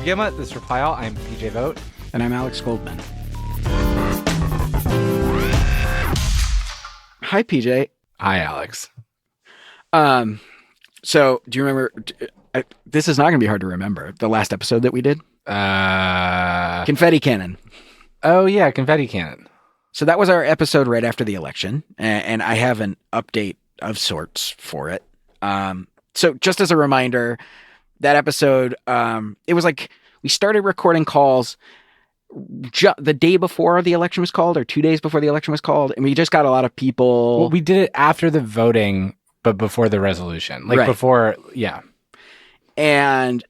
Yuma, this is Reply All. I'm PJ Vogt. And I'm Alex Goldman. Hi, PJ. Hi, Alex. So do you remember, this is not going to be hard to remember, the last episode that we did? Confetti Cannon. Oh, yeah, Confetti Cannon. So that was our episode right after the election, and I have an update of sorts for it. So just as a reminder, that episode, it was like we started recording calls the day before the election was called, or 2 days before the election was called, and we just got a lot of people. Well, we did it after the voting, but before the resolution. Like, right. Before, yeah. And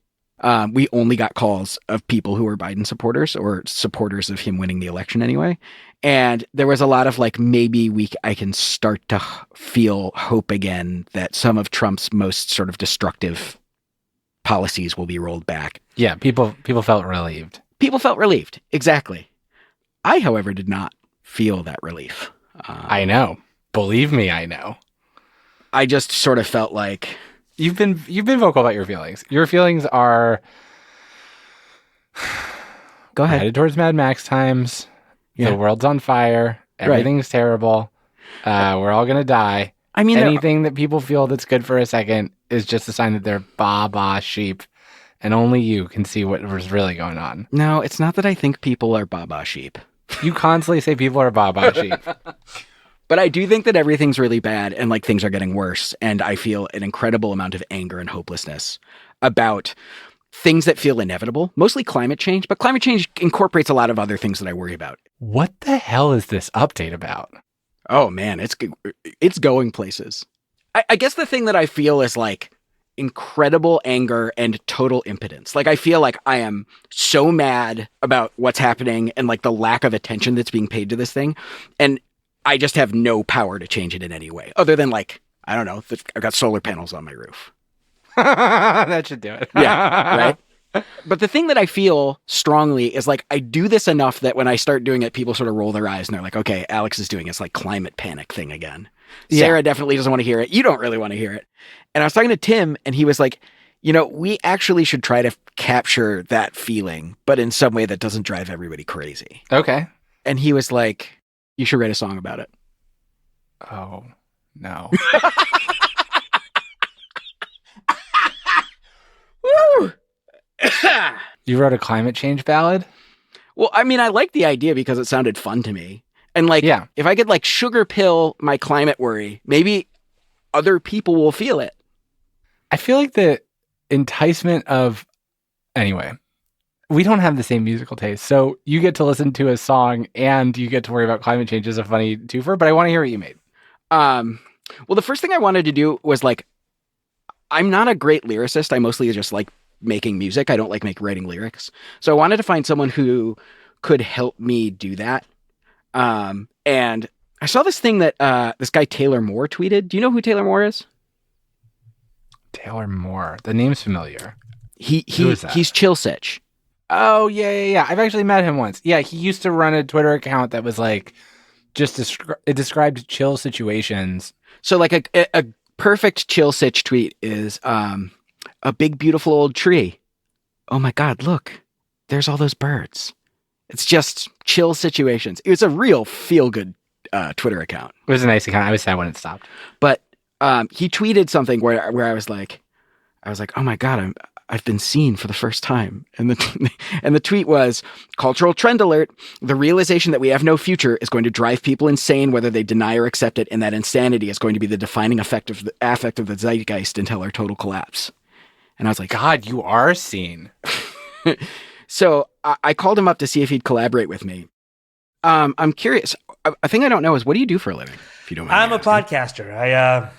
we only got calls of people who were Biden supporters or supporters of him winning the election anyway. And there was a lot of like, maybe I can start to feel hope again that some of Trump's most sort of destructive policies will be rolled back. Yeah, people felt relieved. People felt relieved, exactly. I, however, did not feel that relief. I know. Believe me, I know. I just sort of felt like you've been vocal about your feelings. Your feelings are go ahead. Headed towards Mad Max times. Yeah. The world's on fire. Everything's terrible. We're all gonna die. I mean, anything that people feel that's good for a second is just a sign that they're ba sheep, and only you can see what was really going on. No, it's not that I think people are ba sheep. You constantly say people are ba sheep. But I do think that everything's really bad and like things are getting worse. And I feel an incredible amount of anger and hopelessness about things that feel inevitable, mostly climate change. But climate change incorporates a lot of other things that I worry about. What the hell is this update about? Oh, man, it's going places. I guess the thing that I feel is like incredible anger and total impotence. Like I feel like I am so mad about what's happening and like the lack of attention that's being paid to this thing. And I just have no power to change it in any way other than like, I don't know, I've got solar panels on my roof. That should do it. Yeah, right? But the thing that I feel strongly is like, I do this enough that when I start doing it, people sort of roll their eyes and they're like, okay, Alex is doing this like climate panic thing again. Yeah. Sarah definitely doesn't want to hear it. You don't really want to hear it. And I was talking to Tim and he was like, you know, we actually should try to capture that feeling, but in some way that doesn't drive everybody crazy. Okay. And he was like, you should write a song about it. Oh, no. Woo! You wrote a climate change ballad? Well, I mean, I liked the idea because it sounded fun to me. And like, yeah. If I could like sugar pill my climate worry, maybe other people will feel it. I feel like the enticement of, anyway, we don't have the same musical taste. So you get to listen to a song and you get to worry about climate change is a funny twofer, but I want to hear what you made. Well, the first thing I wanted to do was like, I'm not a great lyricist. I mostly just like making music. I don't like writing lyrics. So I wanted to find someone who could help me do that. And I saw this thing that this guy Taylor Moore tweeted. Do you know who Taylor Moore is? Taylor Moore. The name's familiar. Who is that? He's Chillsitch. Oh, yeah. I've actually met him once. Yeah, he used to run a Twitter account that was like, just it described chill situations. So like a perfect Chillsitch tweet is a big, beautiful old tree. Oh my God, look, there's all those birds. It's just chill situations. It was a real feel-good Twitter account. It was a nice account. I was sad when it stopped. But he tweeted something where I was like, oh my God, I've been seen for the first time. And the tweet was, cultural trend alert. The realization that we have no future is going to drive people insane, whether they deny or accept it. And that insanity is going to be the defining affect of the zeitgeist until our total collapse. And I was like, God, you are seen. So I called him up to see if he'd collaborate with me. I'm curious. A thing I don't know is, what do you do for a living? If you don't mind. I'm a podcaster.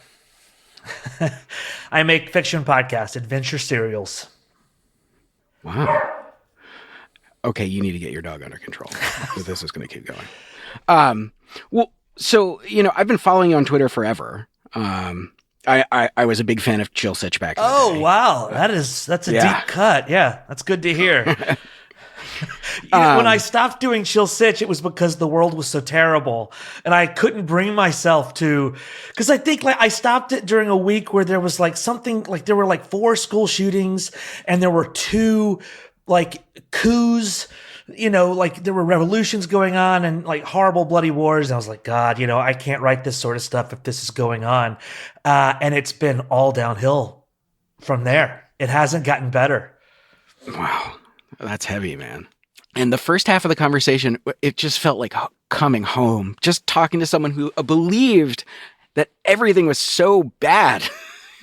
I make fiction podcasts, adventure serials. Wow. Okay, you need to get your dog under control. This is going to keep going. Well, so, you know, I've been following you on Twitter forever. I was a big fan of Chillsitch back in the day. Oh, wow. That's a deep cut. Yeah, that's good to hear. When I stopped doing Chillsitch, it was because the world was so terrible, and I couldn't bring myself to. Because I think like I stopped it during a week where there was like something like there were like 4 school shootings, and there were 2 like coups, like there were revolutions going on and like horrible bloody wars. And I was like, God, I can't write this sort of stuff if this is going on. And it's been all downhill from there. It hasn't gotten better. Wow. That's heavy, man. And the first half of the conversation, it just felt like coming home, just talking to someone who believed that everything was so bad.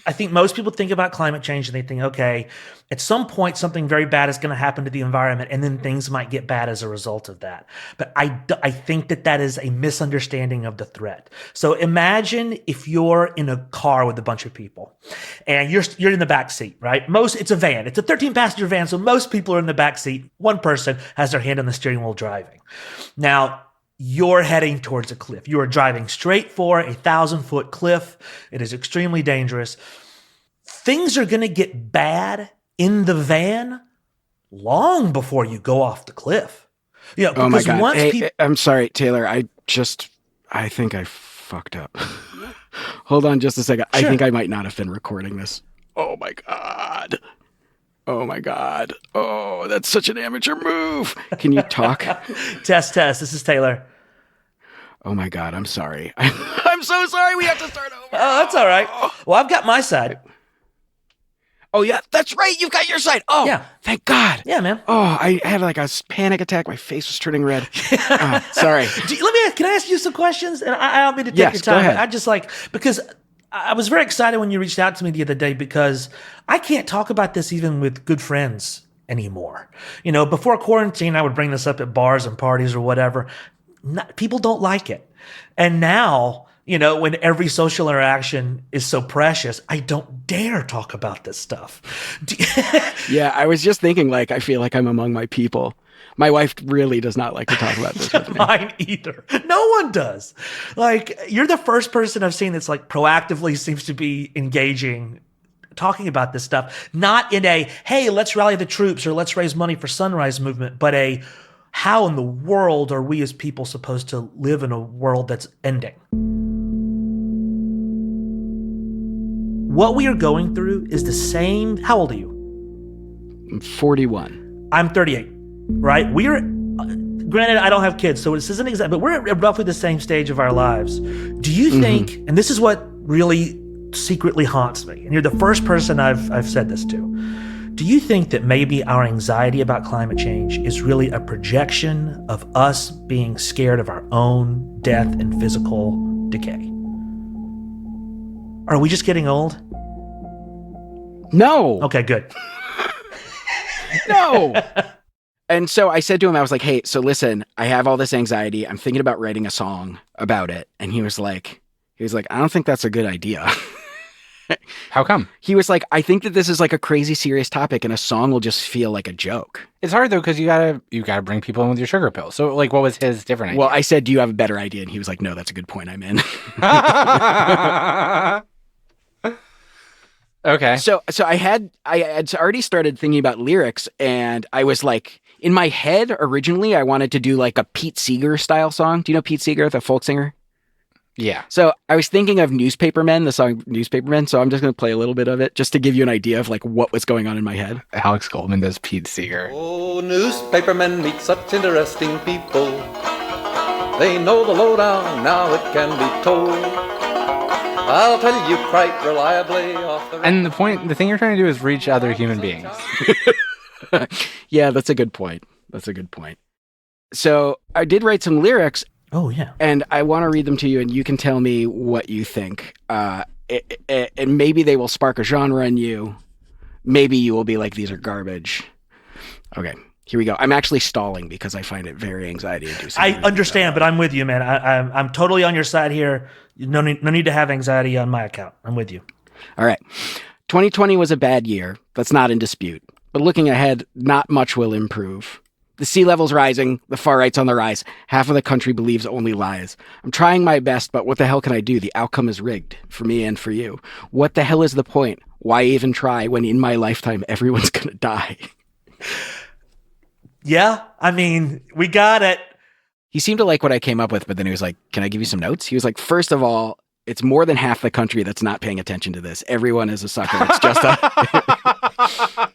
I think most people think about climate change and they think, okay, at some point something very bad is going to happen to the environment and then things might get bad as a result of that. But I think that is a misunderstanding of the threat. So imagine if you're in a car with a bunch of people and you're in the back seat, right? It's a van. It's a 13-passenger van, so most people are in the back seat. One person has their hand on the steering wheel driving. Now, you're heading towards a cliff. You are driving straight for a 1,000-foot cliff. It is extremely dangerous. Things are going to get bad in the van long before you go off the cliff. Oh my God. Hey, I'm sorry, Taylor. I think I fucked up. Hold on just a second. Sure. I think I might not have been recording this. Oh my God. Oh my God. Oh, that's such an amateur move. Can you talk? Test. This is Taylor. Oh my God. I'm sorry. I'm so sorry. We have to start over. Oh, that's all right. Well, I've got my side. Oh yeah, that's right. You've got your side. Oh, yeah. Thank God. Yeah, man. Oh, I had like a panic attack. My face was turning red. Sorry. Can I ask you some questions? And I don't mean to take your time. Go ahead. I just because I was very excited when you reached out to me the other day because I can't talk about this even with good friends anymore. Before quarantine, I would bring this up at bars and parties or whatever. People don't like it. And now, when every social interaction is so precious, I don't dare talk about this stuff. Yeah, I was just thinking, I feel like I'm among my people. My wife really does not like to talk about this with me. Mine either. No one does. You're the first person I've seen that's proactively seems to be engaging, talking about this stuff. Not in a, hey, let's rally the troops or let's raise money for Sunrise movement, but how in the world are we as people supposed to live in a world that's ending? What we are going through is the same. How old are you? I'm 41. I'm 38, right? Granted, I don't have kids, so this isn't exact, but we're at roughly the same stage of our lives. Do you think, and this is what really secretly haunts me, and you're the first person I've said this to, do you think that maybe our anxiety about climate change is really a projection of us being scared of our own death and physical decay? Are we just getting old? No. Okay, good. No. And so I said to him, I was like, hey, so listen, I have all this anxiety. I'm thinking about writing a song about it. And he was like, I don't think that's a good idea. How come? He was like, I think that this is a crazy serious topic and a song will just feel like a joke. It's hard though, because you gotta bring people in with your sugar pill. So what was his different idea? Well, I said, do you have a better idea? And he was like, no, that's a good point. I'm in. Okay. So I had already started thinking about lyrics, and I was in my head originally, I wanted to do a Pete Seeger style song. Do you know Pete Seeger, the folk singer? Yeah. So I was thinking of Newspapermen, the song Newspapermen. So I'm just going to play a little bit of it just to give you an idea of what was going on in my head. Alex Goldman does Pete Seeger. Oh, newspapermen meet such interesting people. They know the lowdown, now it can be told. I'll tell you quite reliably off the... And the thing you're trying to do is reach other human beings. Yeah, that's a good point. So I did write some lyrics. Oh, yeah. And I want to read them to you, and you can tell me what you think. And maybe they will spark a genre in you. Maybe you will be like, these are garbage. Okay, here we go. I'm actually stalling because I find it very anxiety-inducing. I understand, but I'm with you, man. I'm totally on your side here. No need to have anxiety on my account. I'm with you. All right. 2020 was a bad year. That's not in dispute. But looking ahead, not much will improve. The sea level's rising, the far right's on the rise. Half of the country believes only lies. I'm trying my best, but what the hell can I do? The outcome is rigged, for me and for you. What the hell is the point? Why even try when in my lifetime everyone's gonna die? Yeah, I mean, we got it. He seemed to like what I came up with, but then he was like, can I give you some notes? He was like, first of all, it's more than half the country that's not paying attention to this. Everyone is a sucker. It's just a...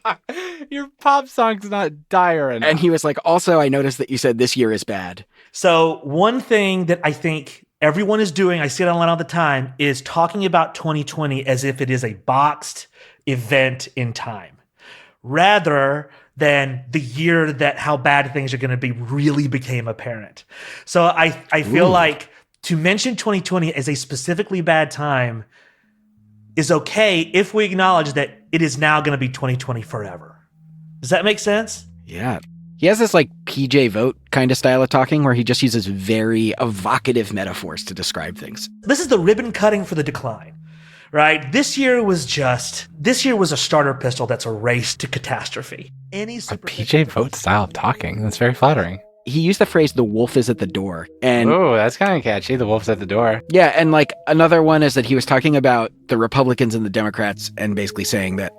Your pop song's not dire enough. And he was like, also, I noticed that you said this year is bad. So one thing that I think everyone is doing, I see it online all the time, is talking about 2020 as if it is a boxed event in time, rather than the year that how bad things are going to be really became apparent. So I feel like to mention 2020 as a specifically bad time is okay if we acknowledge that it is now going to be 2020 forever. Does that make sense? Yeah. He has this like PJ Vogt kind of style of talking where he just uses very evocative metaphors to describe things. This is the ribbon cutting for the decline, right? This year was a starter pistol that's a race to catastrophe. A PJ Vogt style of talking. That's very flattering. He used the phrase, the wolf is at the door. And oh, that's kind of catchy. The wolf's at the door. Yeah, and like another one is that he was talking about the Republicans and the Democrats and basically saying that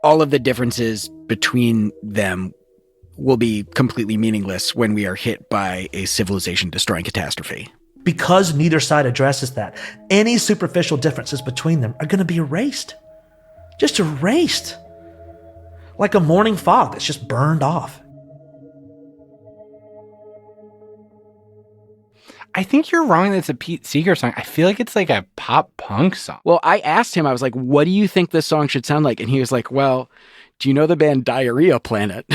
all of the differences between them will be completely meaningless when we are hit by a civilization-destroying catastrophe. Because neither side addresses that, any superficial differences between them are going to be erased. Just erased. Like a morning fog that's just burned off. I think you're wrong that it's a Pete Seeger song. I feel like it's like a pop punk song. Well, I asked him, I was like, what do you think this song should sound like? And he was like, well, do you know the band Diarrhea Planet?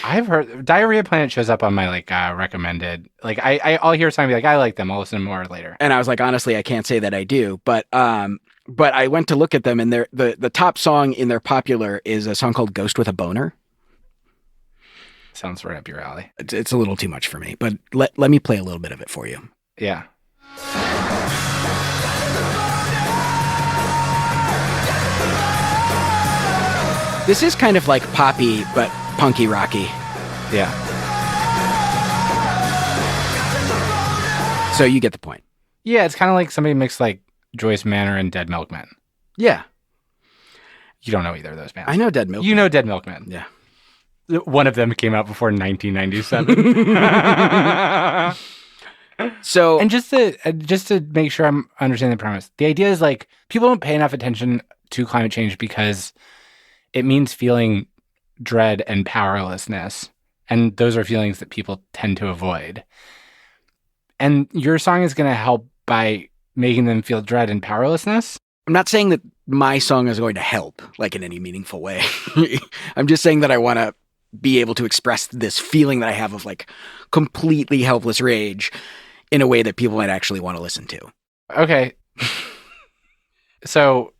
I've heard Diarrhea Planet shows up on my like recommended. Like I'll hear a song and be like, I like them. I'll listen more later. And I was like, honestly, I can't say that I do. But I went to look at them and the top song in their popular is a song called Ghost with a Boner. Sounds right up your alley. It's a little too much for me, but let me play a little bit of it for you. Yeah. This is kind of like poppy, but punky rocky. Yeah. So you get the point. Yeah, it's kind of like somebody mixed like Joyce Manor and Dead Milkmen. Yeah. You don't know either of those bands. I know Dead Milkmen. You know Dead Milkmen. Yeah. One of them came out before 1997. So, and just to make sure I'm understanding the premise, the idea is like people don't pay enough attention to climate change because it means feeling dread and powerlessness, and those are feelings that people tend to avoid. And your song is going to help by making them feel dread and powerlessness. I'm not saying that my song is going to help, like in any meaningful way. I'm just saying that I want to be able to express this feeling that I have of like completely helpless rage in a way that people might actually want to listen to. Okay. So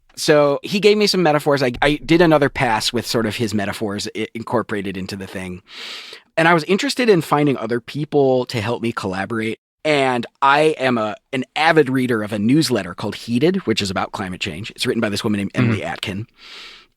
he gave me some metaphors. I did another pass with sort of his metaphors incorporated into the thing. And I was interested in finding other people to help me collaborate. And I am an avid reader of a newsletter called Heated, which is about climate change. It's written by this woman named Emily Atkin.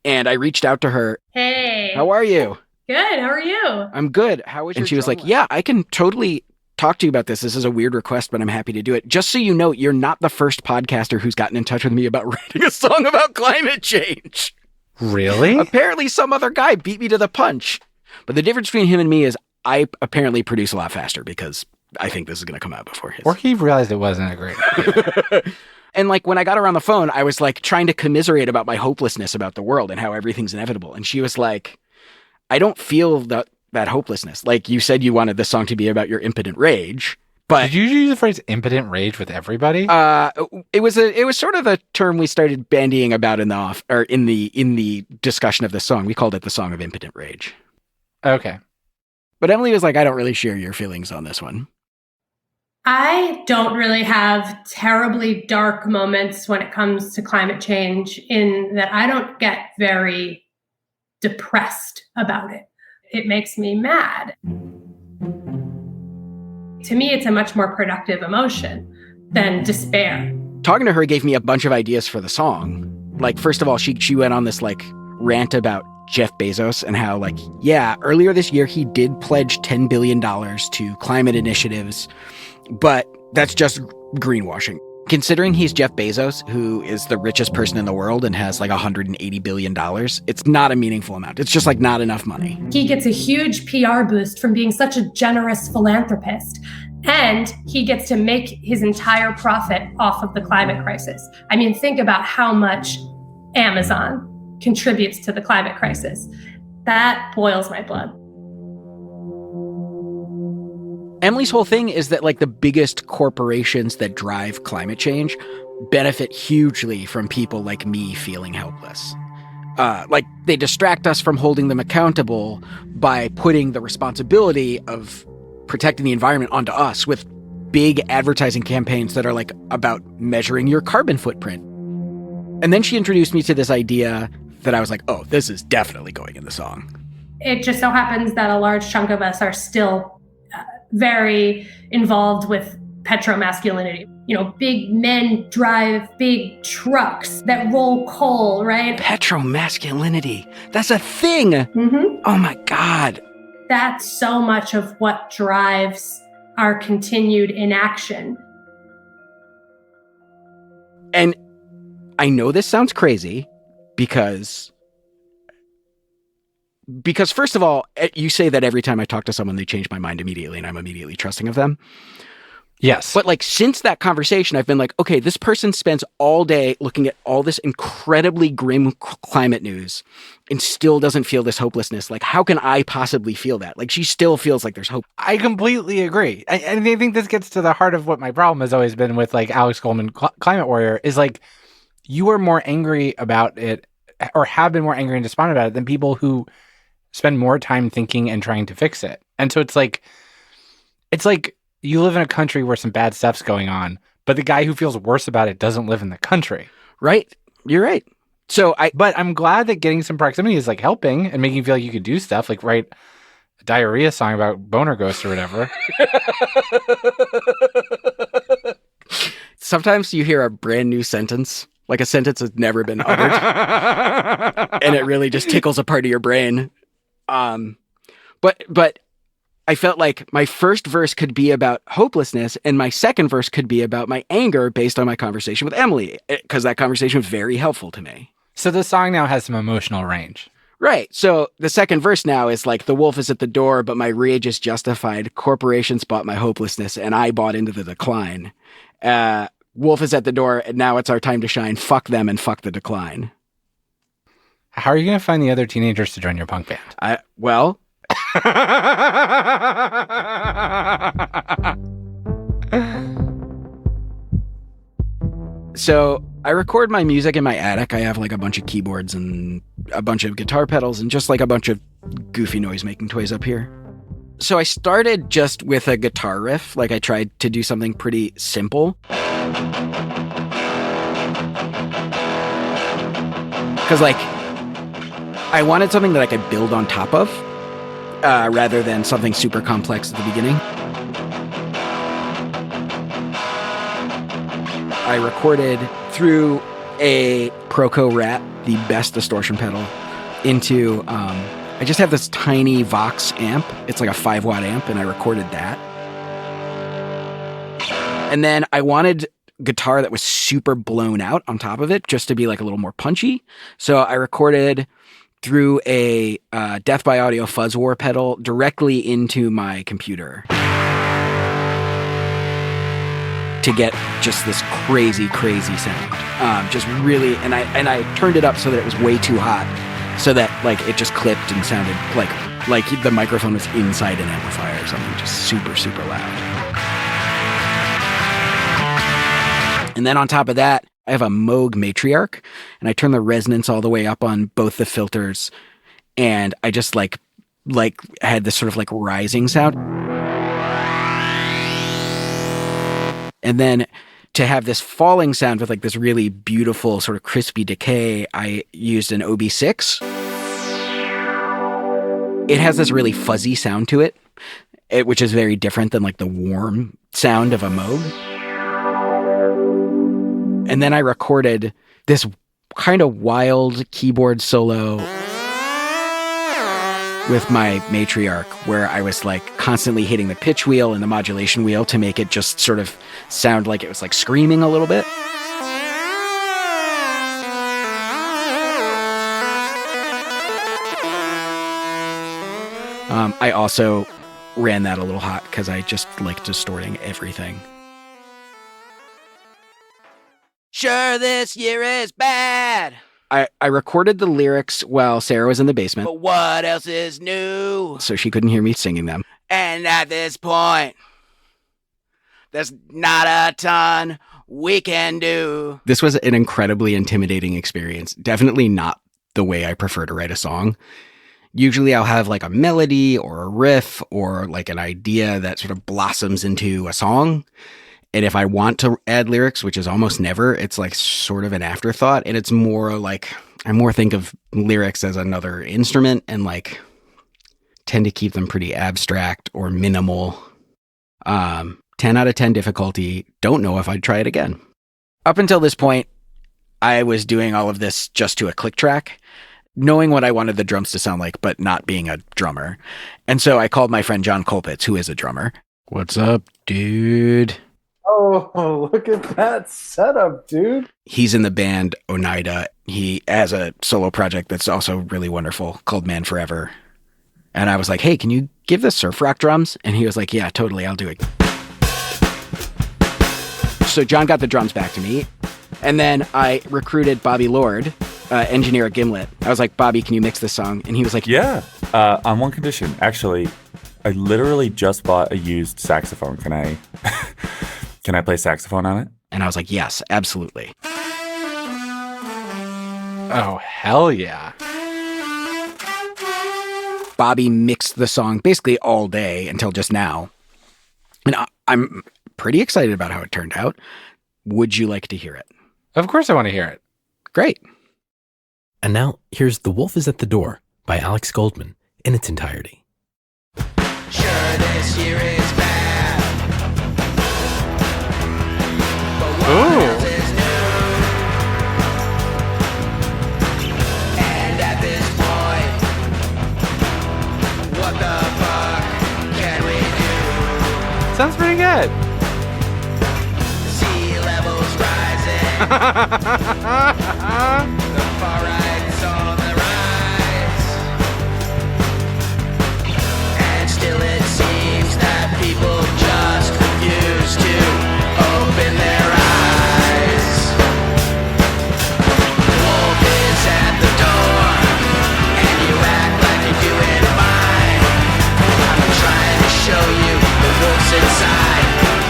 And I reached out to her. Hey. How are you? Good. How are you? I'm good. How was your And she was like, yeah, I can totally talk to you about this. This is a weird request, but I'm happy to do it. Just so you know, you're not the first podcaster who's gotten in touch with me about writing a song about climate change. Really? Apparently some other guy beat me to the punch. But the difference between him and me is I apparently produce a lot faster because I think this is going to come out before his. Or he realized it wasn't a great idea. And like when I got her on the phone, I was like trying to commiserate about my hopelessness about the world and how everything's inevitable. And she was like, I don't feel that hopelessness. Like you said, you wanted this song to be about your impotent rage. But did you use the phrase impotent rage with everybody? It was sort of a term we started bandying about in the discussion of the song. We called it the Song of Impotent Rage. Okay. But Emily was like, I don't really share your feelings on this one. I don't really have terribly dark moments when it comes to climate change, in that I don't get very depressed about it. It makes me mad. To me, it's a much more productive emotion than despair. Talking to her gave me a bunch of ideas for the song. Like, first of all, she went on this like rant about Jeff Bezos and how like, yeah, earlier this year, he did pledge $10 billion to climate initiatives, but that's just greenwashing. Considering he's Jeff Bezos, who is the richest person in the world and has like $180 billion, it's not a meaningful amount. It's just like not enough money. He gets a huge PR boost from being such a generous philanthropist. And he gets to make his entire profit off of the climate crisis. I mean, think about how much Amazon contributes to the climate crisis. That boils my blood. Emily's whole thing is that like the biggest corporations that drive climate change benefit hugely from people like me feeling helpless. Like they distract us from holding them accountable by putting the responsibility of protecting the environment onto us with big advertising campaigns that are like about measuring your carbon footprint. And then she introduced me to this idea that I was like, oh, this is definitely going in the song. It just so happens that a large chunk of us are still very involved with petromasculinity. You know, big men drive big trucks that roll coal, right? Petromasculinity. That's a thing. Mm-hmm. Oh my God. That's so much of what drives our continued inaction. And I know this sounds crazy because first of all, you say that every time I talk to someone, they change my mind immediately and I'm immediately trusting of them. Yes. But like since that conversation, I've been like, okay, this person spends all day looking at all this incredibly grim climate news and still doesn't feel this hopelessness. Like, how can I possibly feel that? Like, she still feels like there's hope. I completely agree. And I think this gets to the heart of what my problem has always been with like Alex Goldman, Climate Warrior, is like you are more angry about it or have been more angry and despondent about it than people who spend more time thinking and trying to fix it. And so it's like you live in a country where some bad stuff's going on, but the guy who feels worse about it doesn't live in the country. Right. You're right. But I'm glad that getting some proximity is like helping and making you feel like you could do stuff, like write a diarrhea song about boner ghosts or whatever. Sometimes you hear a brand new sentence, like a sentence that's never been uttered, and it really just tickles a part of your brain. But I felt like my first verse could be about hopelessness and my second verse could be about my anger based on my conversation with Emily, because that conversation was very helpful to me. So the song now has some emotional range. Right. So the second verse now is like, the wolf is at the door, but my rage is justified. Corporations bought my hopelessness and I bought into the decline. Wolf is at the door and now it's our time to shine. Fuck them and fuck the decline. How are you going to find the other teenagers to join your punk band? Well... So I record my music in my attic. I have like a bunch of keyboards and a bunch of guitar pedals and just like a bunch of goofy noise-making toys up here. So I started just with a guitar riff. Like I tried to do something pretty simple. Because like I wanted something that I could build on top of. Rather than something super complex at the beginning. I recorded through a Proco Rat, the best distortion pedal, into, I just have this tiny Vox amp. It's like a 5-watt amp, and I recorded that. And then I wanted guitar that was super blown out on top of it, just to be like a little more punchy. So I recorded through a Death by Audio Fuzz War pedal directly into my computer to get just this crazy, crazy sound. Just really, and I turned it up so that it was way too hot, so that like it just clipped and sounded like the microphone was inside an amplifier or something, just super, super loud. And then on top of that, I have a Moog Matriarch, and I turn the resonance all the way up on both the filters, and I just like had this sort of like rising sound. And then to have this falling sound with like this really beautiful sort of crispy decay, I used an OB6. It has this really fuzzy sound to it, which is very different than like the warm sound of a Moog. And then I recorded this kind of wild keyboard solo with my Matriarch, where I was like constantly hitting the pitch wheel and the modulation wheel to make it just sort of sound like it was like screaming a little bit. I also ran that a little hot because I just like distorting everything. Sure, this year is bad. I recorded the lyrics while Sarah was in the basement. But what else is new? So she couldn't hear me singing them. And at this point, there's not a ton we can do. This was an incredibly intimidating experience. Definitely not the way I prefer to write a song. Usually I'll have like a melody or a riff or like an idea that sort of blossoms into a song. And if I want to add lyrics, which is almost never, it's like sort of an afterthought. And it's more like, I more think of lyrics as another instrument and like tend to keep them pretty abstract or minimal. 10 out of 10 difficulty. Don't know if I'd try it again. Up until this point, I was doing all of this just to a click track, knowing what I wanted the drums to sound like, but not being a drummer. And so I called my friend John Colpitts, who is a drummer. What's up, dude? Oh, look at that setup, dude. He's in the band Oneida. He has a solo project that's also really wonderful called Man Forever. And I was like, hey, can you give the surf rock drums? And he was like, yeah, totally, I'll do it. So John got the drums back to me. And then I recruited Bobby Lord, engineer at Gimlet. I was like, Bobby, can you mix this song? And he was like, yeah, on one condition. Actually, I literally just bought a used saxophone. Can I play saxophone on it? And I was like, yes, absolutely. Oh, hell yeah. Bobby mixed the song basically all day until just now. And I'm pretty excited about how it turned out. Would you like to hear it? Of course I want to hear it. Great. And now, here's The Wolf is at the Door by Alex Goldman in its entirety. Sure, this year is bad. Ooh. And at this point, what the fuck can we do? Sounds pretty good. Sea levels rising. The far right's on the rise. And still it seems that people just refuse to open their eyes. The wolf is at the door, and you act like you're doing fine. I'm trying to show you the wolf's inside.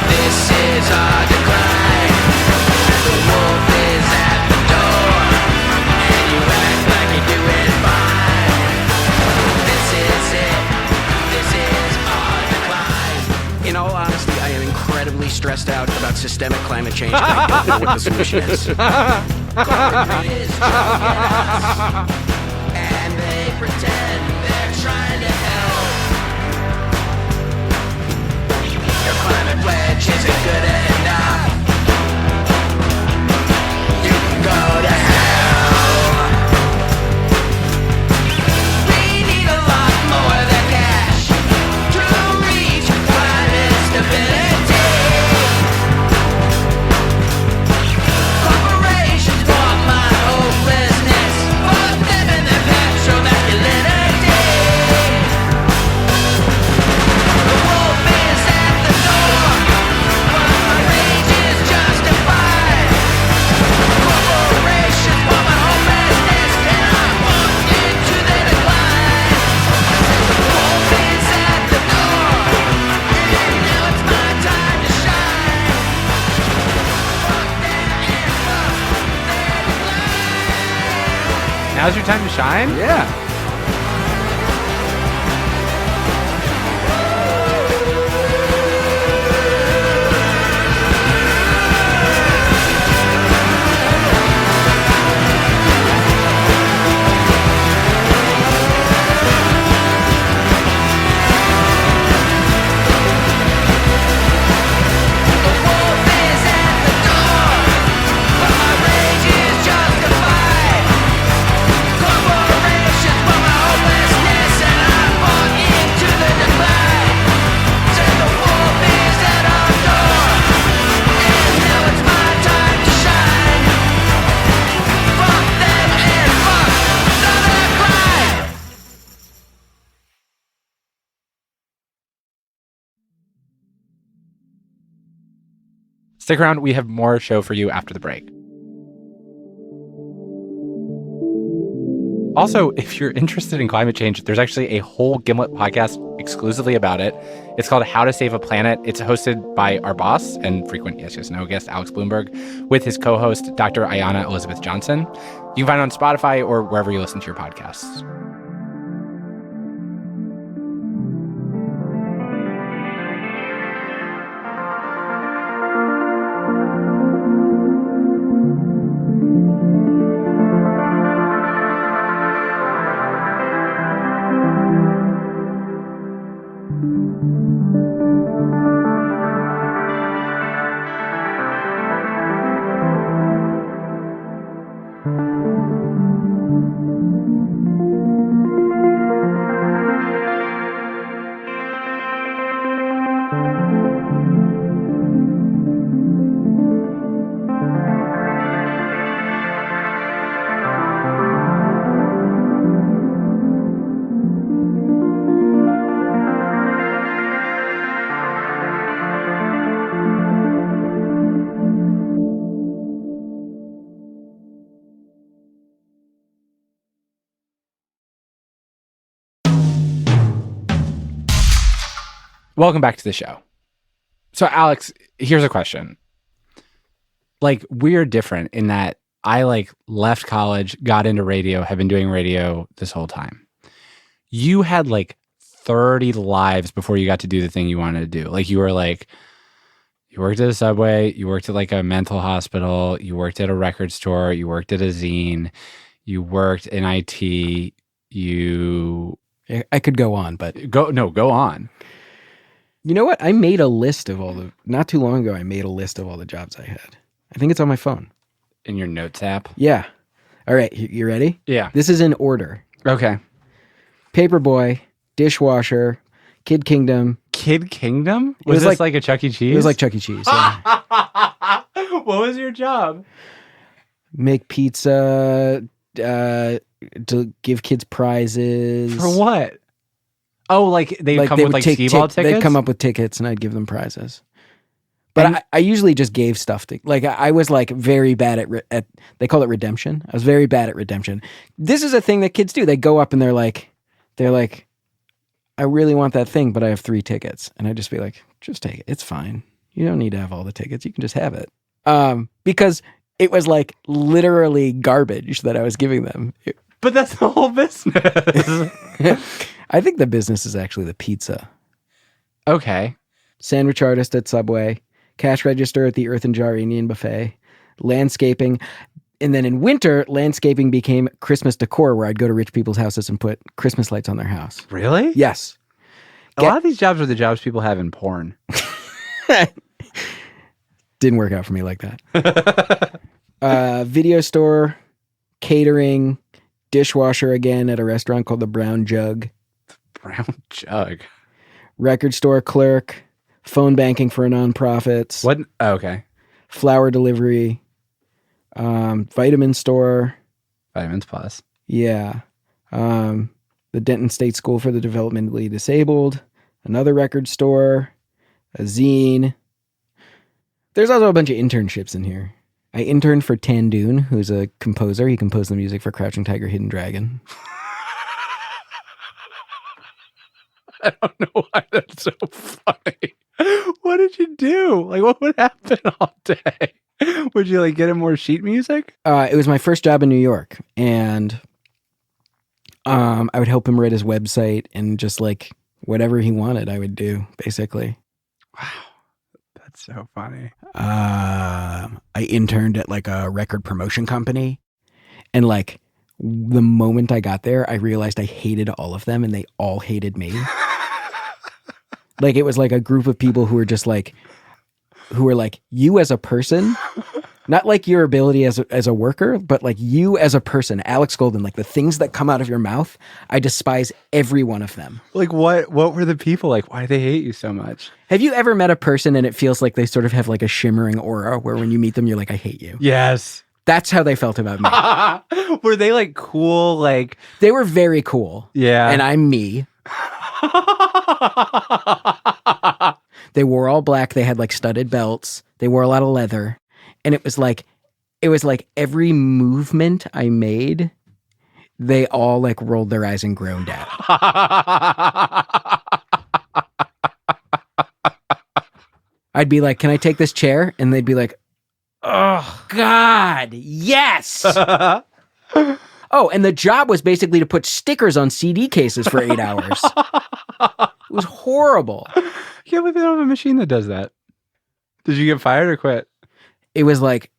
This is our decline. The wolf is at the door, and you act like you're doing fine. This is it. This is our decline. In all honesty, I am incredibly stressed out about systemic climate change, and I don't know what the solution is. Corporate is trying to get us, and they pretend they're trying to help. Your climate pledge isn't good enough. You can go to hell. We need a lot more than cash to reach climate stability. Corporations want my hopelessness, put them in their petrol masculinity. The wolf is at the door, but my rage is justified. Corporations want my hopelessness, and I walk into the decline. The wolf is at the door, and now it's my time to shine. Fuck them and fuck their decline. Now's your time to shine? Yeah. The wolf is at the door, but my rage is justified. Corporations want my hopelessness, and I walk into the decline. Say the wolf is at our door, and now it's my time to shine. Fuck them and fuck the decline. Stick around. We have more show for you after the break. Also, if you're interested in climate change, there's actually a whole Gimlet podcast exclusively about it. It's called How to Save a Planet. It's hosted by our boss and frequent Yes, Yes, No guest, Alex Bloomberg, with his co-host, Dr. Ayanna Elizabeth Johnson. You can find it on Spotify or wherever you listen to your podcasts. Welcome back to the show. So, Alex, here's a question. Like, we're different in that I, left college, got into radio, have been doing radio this whole time. You had, 30 lives before you got to do the thing you wanted to do. You were, you worked at a Subway, you worked at, a mental hospital, you worked at a record store, you worked at a zine, you worked in IT, I could go on, but... Go on. You know what? I made a list of not too long ago, I made a list of all the jobs I had. I think it's on my phone. In your notes app? Yeah. All right. You ready? Yeah. This is in order. Okay. Paperboy, dishwasher, Kid Kingdom. Kid Kingdom? Was this like a Chuck E. Cheese? It was like Chuck E. Cheese. Yeah. What was your job? Make pizza, to give kids prizes. For what? Oh, they'd come with skee-ball tickets? They'd come up with tickets and I'd give them prizes. But I usually just gave stuff to, I was very bad at, they call it redemption. I was very bad at redemption. This is a thing that kids do. They go up and they're like, I really want that thing, but I have 3 tickets. And I'd just be like, just take it. It's fine. You don't need to have all the tickets. You can just have it. Because it was literally garbage that I was giving them. But that's the whole business. I think the business is actually the pizza. Okay. Sandwich artist at Subway, cash register at the Earth and Jar Indian Buffet, landscaping. And then in winter, landscaping became Christmas decor, where I'd go to rich people's houses and put Christmas lights on their house. Really? Yes. A lot of these jobs are the jobs people have in porn. Didn't work out for me like that. Video store, catering, dishwasher again at a restaurant called the Brown Jug. Brown Jug. Record store clerk, phone banking for nonprofits. What? Oh, okay. Flower delivery, vitamin store. Vitamins Plus. Yeah. The Denton State School for the Developmentally Disabled. Another record store. A zine. There's also a bunch of internships in here. I interned for Tandoon, who's a composer. He composed the music for Crouching Tiger, Hidden Dragon. I don't know why that's so funny. What did you do? What would happen all day? Would you get him more sheet music? It was my first job in New York, and I would help him write his website and just whatever he wanted, I would do, basically. Wow. That's so funny. I interned at a record promotion company, and the moment I got there, I realized I hated all of them and they all hated me. It was a group of people who were just who were you as a person, not your ability as a worker, but you as a person, Alex Goldman, the things that come out of your mouth, I despise every one of them. What were the people why do they hate you so much? Have you ever met a person and it feels like they sort of have a shimmering aura where when you meet them, you're I hate you? Yes. That's how they felt about me. Were they cool? They were very cool. Yeah. And I'm me. They wore all black. They had studded belts. They wore a lot of leather. And it was every movement I made, they all like rolled their eyes and groaned at. I'd be like, can I take this chair? And they'd be like, oh, God, yes. Oh, and the job was basically to put stickers on CD cases for 8 hours. It was horrible. I can't believe they don't have a machine that does that. Did you get fired or quit? It was like,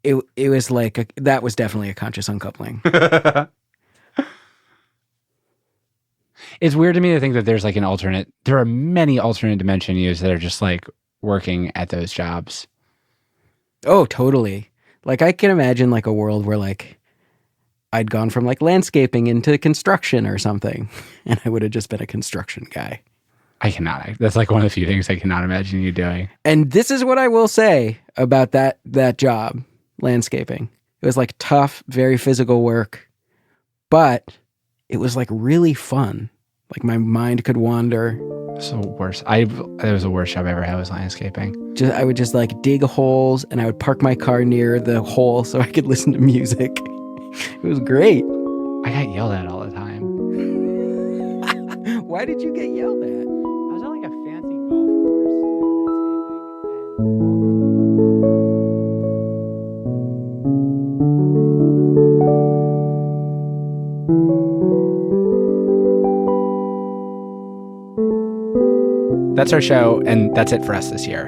that was definitely a conscious uncoupling. It's weird to me to think that there's like there are many alternate dimension yous that are just like working at those jobs. Oh, totally. Like I can imagine like a world where like I'd gone from like landscaping into construction or something, and I would have just been a construction guy. I cannot. That's like one of the few things I cannot imagine you doing. And this is what I will say about that job, landscaping. It was like tough, very physical work, but it was like really fun. Like my mind could wander. So worst. It was the worst job I ever had was landscaping. I would just like dig holes, and I would park my car near the hole so I could listen to music. It was great. I got yelled at all the time. Why did you get yelled at? I was on like a fancy golf course doing landscaping. That's our show, and that's it for us this year.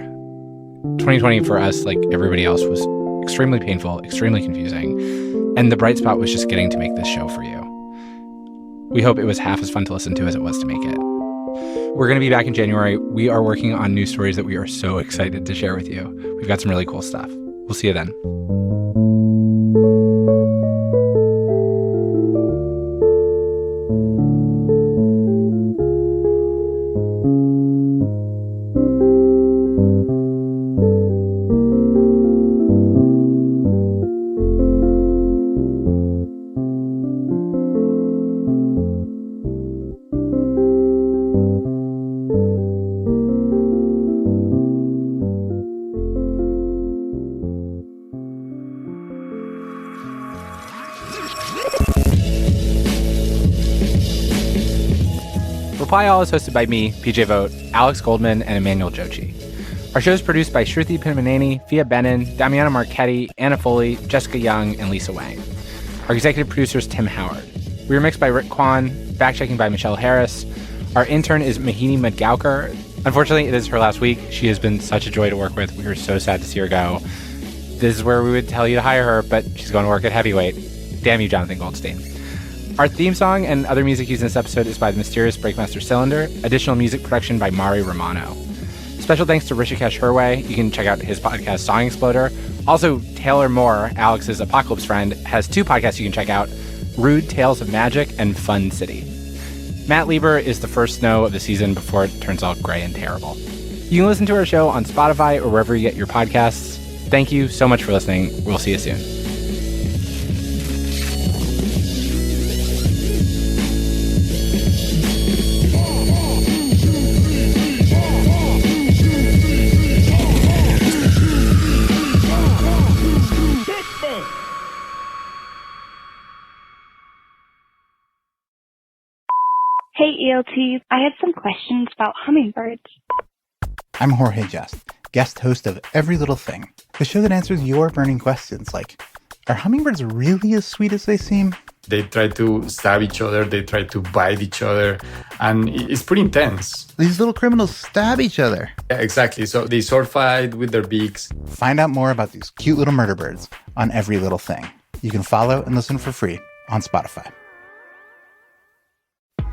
2020 for us, like everybody else, was extremely painful, extremely confusing, and the bright spot was just getting to make this show for you. We hope it was half as fun to listen to as it was to make it. We're going to be back in January. We are working on news stories that we are so excited to share with you. We've got some really cool stuff. We'll see you then. Reply All is hosted by me, PJ Vogt, Alex Goldman, and Emmanuel Jochi. Our show is produced by Shruti Pimaneni, Fia Benin, Damiana Marchetti, Anna Foley, Jessica Young, and Lisa Wang. Our executive producer is Tim Howard. We were mixed by Rick Kwan, fact-checking by Michelle Harris. Our intern is Mahini Madgaonkar. Unfortunately, it is her last week. She has been such a joy to work with. We were so sad to see her go. This is where we would tell you to hire her, but she's going to work at Heavyweight. Damn you, Jonathan Goldstein. Our theme song and other music used in this episode is by the mysterious Breakmaster Cylinder. Additional music production by Mari Romano. Special thanks to Rishikesh Hirway. You can check out his podcast, Song Exploder. Also, Taylor Moore, Alex's Apocalypse friend, has 2 podcasts you can check out, Rude Tales of Magic and Fun City. Matt Lieber is the first snow of the season before it turns all gray and terrible. You can listen to our show on Spotify or wherever you get your podcasts. Thank you so much for listening. We'll see you soon. Hey ELT, I had some questions about hummingbirds. I'm Jorge Just, guest host of Every Little Thing, the show that answers your burning questions like, are hummingbirds really as sweet as they seem? They try to stab each other, they try to bite each other, and it's pretty intense. These little criminals stab each other. Yeah, exactly, so they sword fight with their beaks. Find out more about these cute little murder birds on Every Little Thing. You can follow and listen for free on Spotify.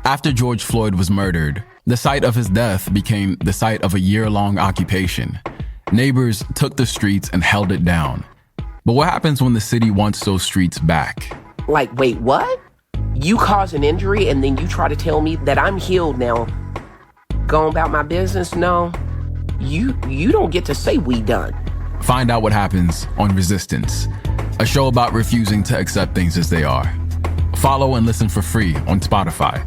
After George Floyd was murdered, the site of his death became the site of a year-long occupation. Neighbors took the streets and held it down. But what happens when the city wants those streets back? Like, wait, what? You cause an injury and then you try to tell me that I'm healed now. Going about my business? No. You don't get to say we done. Find out what happens on Resistance, a show about refusing to accept things as they are. Follow and listen for free on Spotify.